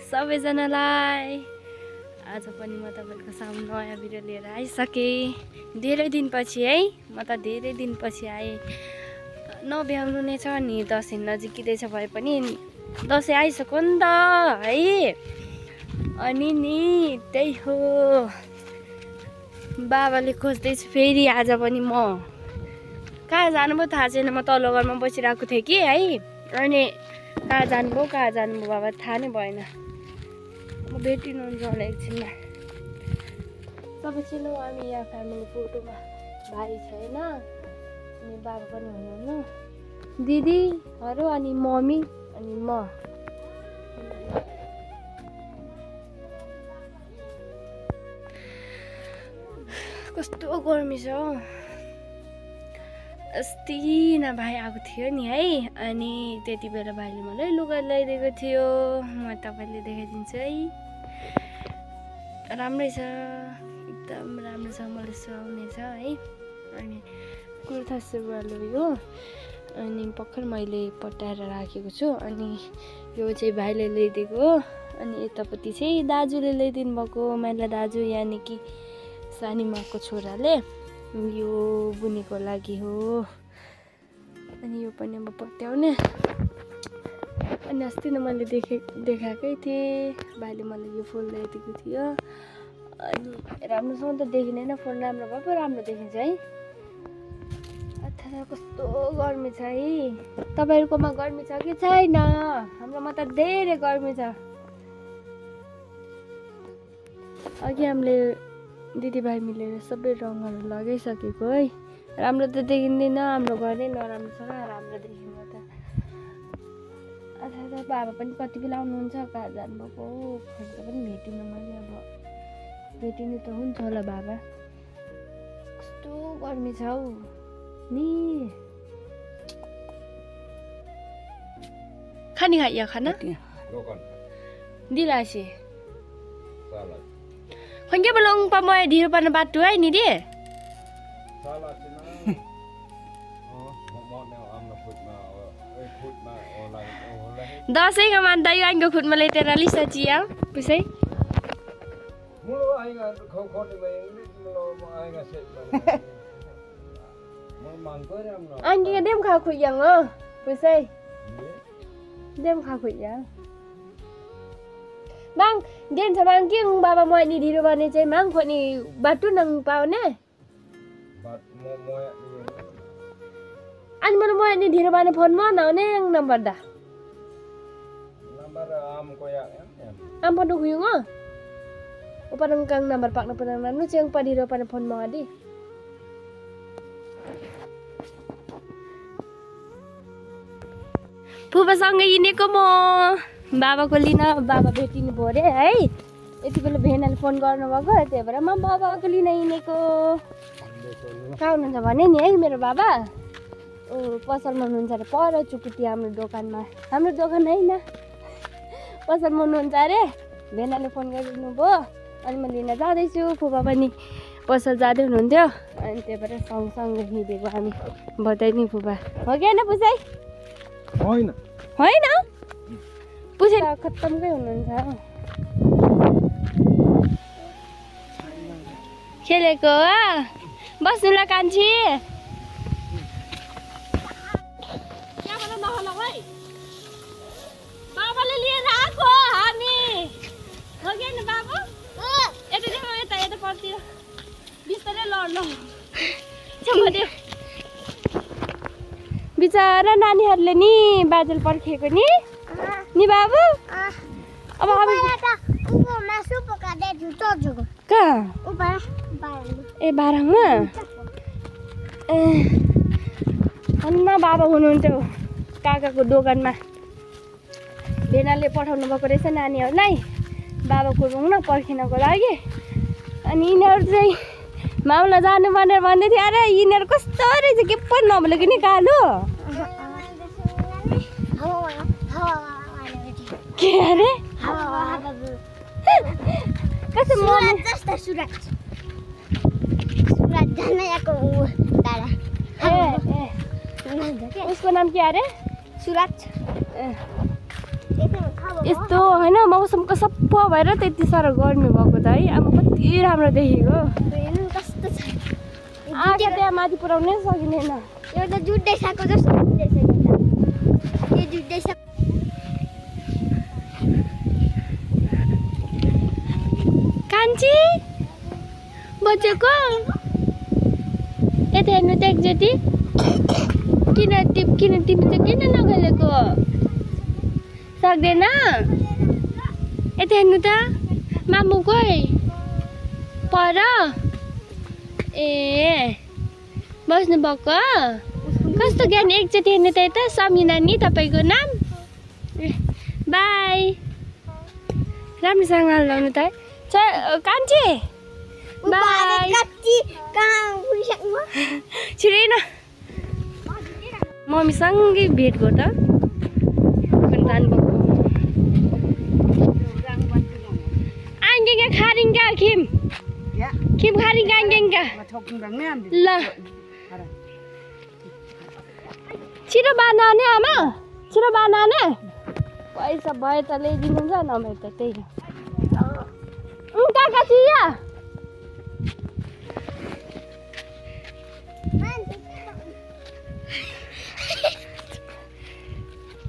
सबैजनालाई आज पनि म तपाईहरुको सामु नयाँ भिडियो लिएर आइसके। धेरै दिनपछि है, म त धेरै दिनपछि आए। नभ्याउनु नै छ नि, दशैं नजिकै छ भए पनि दशैं आइसक्यो नि त है। अनि नि त्यही हो, बाबाले खोज्दैछु फेरि आज पनि। म कहाँ जानुभयो थाहा छैन, म तल्लो घरमा बसिरहेको थिएँ कि है। अनि कहाँ जानुभयो बाबा थाहा नै भएन। म भेटिनुहुन्छ होला एकछिनमा। तपाईँ हामी यहाँ फ्यामिली फोटोमा भाइ छैन अनि बाबा पनि हुनुहुन्न, दिदीहरू अनि मम्मी अनि म। कस्तो गर्मी छ हौ। अस्ति न भाइ आएको थियो नि है, अनि त्यति बेला भाइले मलाई लुगा ल्याइदिएको थियो। म तपाईँले देखाइदिन्छु है। राम्रै छ, एकदम राम्रो छ, मलाई सुहाउने छ है। अनि कुर्ता सुरुवाल हो, अनि भर्खर मैले पटाएर राखेको छु। अनि यो चाहिँ भाइले ल्याइदिएको हो। अनि यतापट्टि चाहिँ दाजुले ल्याइदिनु भएको, माइला दाजु यानि कि सानीमाको छोराले। यो बुनेको लागि हो। अनि यो पनि अब पत्याउने। अनि अस्ति न मैले देखाएकै थिएँ, भाइले मलाई यो फुल ल्याइदिएको थियो। अनि राम्रोसँग त देखिँदैन, फोन राम्रो भए पो राम्रो देखिन्छ है। अथवा कस्तो गर्मी छ है। तपाईँहरूकोमा गर्मी छ कि छैन? हाम्रोमा त धेरै गर्मी छ। अघि हामीले दिदीभाइ मिलेर सबै रङहरू लगाइसकेको है। राम्रो त देखिँदैन, हाम्रो घर नै नराम्रो छ, राम्रो देखिन्छ त। अथवा बाबा पनि कति बेला आउनुहुन्छ, कहाँ जानुभएको खोज्दा पनि भेटिनँ मैले। अब भेटिनु त हुन्छ होला बाबा। कस्तो गर्मी छ हौ नि। खानी खाइया खाना दिलासी खंगे belum pamoy di depan batu ay ni dia. दसैं का मानता है आएंगे खुद में लेते रली सचिया पिसे मुलो आएगा खोखोट में मुलो आएगा से मुलो मांगो रे हम ना anh kia đem khao khủy yang ơ पिसे đem khao khủy yang bang den sa bang king baba mo ni di ro ni chai mang kho ni batu nang pao ne bat mo anh mo ni di ro ba ni phone mo na ne number da number am ko ya am phone du huyung a upadang kang number pak na panang nu cheng pa di ro pa ni phone mo adi फुपासँग हिँडेको म बाबाको लिन बाबा भेटिनु भयो रे है। यति बेला भेनाले फोन गर्नुभएको, त्यही भएर म बाबाको लिन हिँडेको। कहाँ हुनुहुन्छ भने नि है मेरो बाबा पसलमा हुनुहुन्छ अरे, पर चुकुटी हाम्रो दोकानमा। हाम्रो दोकान होइन, पसलमा हुनुहुन्छ अरे। भेनाले फोन गरिदिनु भयो, अनि म लिन जाँदैछु। फुपा पनि पसल जाँदै हुनुहुन्थ्यो, अनि त्यही भएर सँगसँगै हिँडेको हामी। बताइ नि फुपा हो कि होइन पुसाइ? होइन होइन पुसे खत्तमकै हुनुहुन्छ। खेलेको बस्नुला कान्छी बाबाले लिएर आएको हामी हो कि होइन बाबु? यता देऊ यता यता पर्तिर बिस्तारै लड्नु छेउमा बिचारा नानीहरूले नि बाजेल पर्खेको नि बाबु। अब हामी कहाँ ए बाराङमा अन्ना बाबा हुनुहुन्थ्यो काकाको दोकानमा। भेनाले पठाउनु भएको रहेछ नानीहरूलाई बाबाको रुङ न पर्खिनको लागि। अनि यिनीहरू चाहिँ माउला जानु भनेर भन्दै थियो। अरे यिनीहरू कस्तो रहेछ, के पनि नभनेको नि कालो। के अरे कस्तो सुरज जस्तो सुरज धनयाको दादा उसको नाम के अरे? सुरज। यस्तो होइन मौसमको सप्पो भएर त्यति साह्रो गर्मी भएको त है अब कति राम्रो देखेको कस्तो छ आँखा त्यहाँ माथि पुऱ्याउनै सकिँदैन एउटा जुट्दै साको जस्तो हुँदैछ यो जुट्दै साको कान्छी बजेको यता हेर्नु त एकचोटि किन तिमी त किन नगलेको सक्दैन यता हेर्नु त मामु गए पर ए बस्नु भएको कस्तो ज्ञान एकचोटि हेर्नु त यता समिना नि तपाईँको नाम बाई राम्रोसँग लाउनु त कान्छी बाई छिटै न मम्मीसँगै भेट गयो त जानुभएको आङ्गेङ्गा खारिङ्गा खिम खारिङ्गा आङ्गेङ्गा ल छिटो बानाने आमा छिटो बानाने पैसा भए त ल्याइदिनुहुन्छ नभए त त्यही काका चिया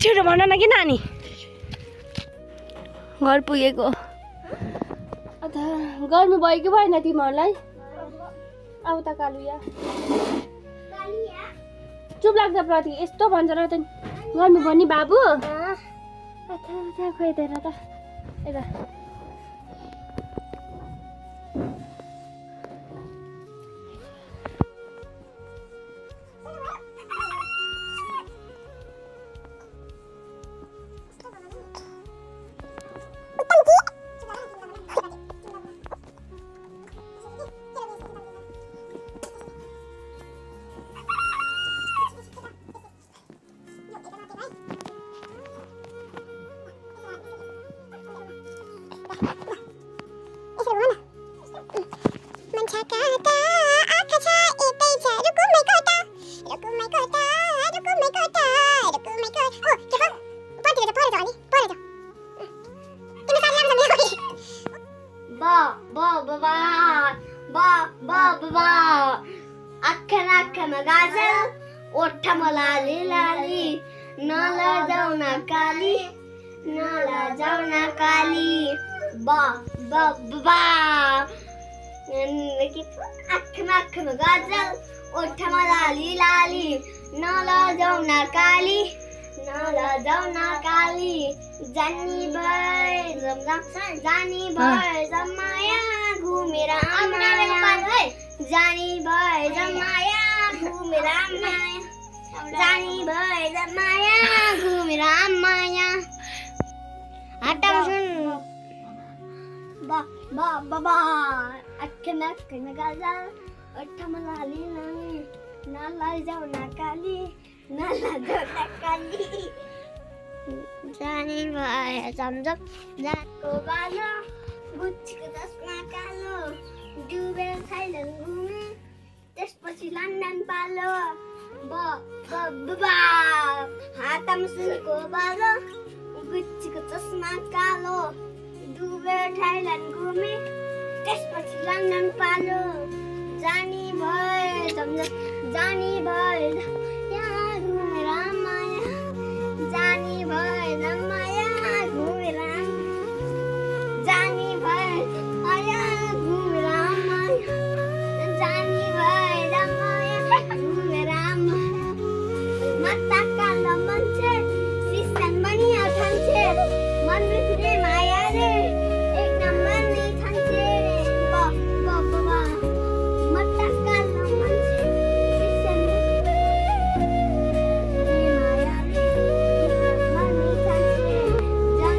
छिटो भन न कि नानी घर पुगेको अन्त गर्नु भयो कि भएन तिमीहरूलाई अब त कालुया चुप लाग्छ प्रति यस्तो भन्छ र त गर्नु भयो नि बाबु खोइदिएर त यता आँखामा गाजल ओठमा लाली लाली नलजाउ न काली बा बा बा आँखामा गाजल ओठमा लाली लाली नलजाउ न काली जानी भए जमाया घुमेर आमाया जानी भए जमाया घुमेर आमाया जानी भए जमाया घुमेर आमाया हटाउ सुन बा बा बा आँखामा गाजल ओठमा लाली लाली नलजाउ न काली जानी भए जमजम जातको बालो बुच्चीको चस्मा कालो डुबेर थाइल्यान्ड घुमे त्यसपछि लन्डन पालो हातमा सुनको बालो बुच्चीको चस्मा कालो डुबेर थाइल्यान्ड घुमे त्यसपछि लन्डन पालो जानी भए जमजम जानी भए जानी भए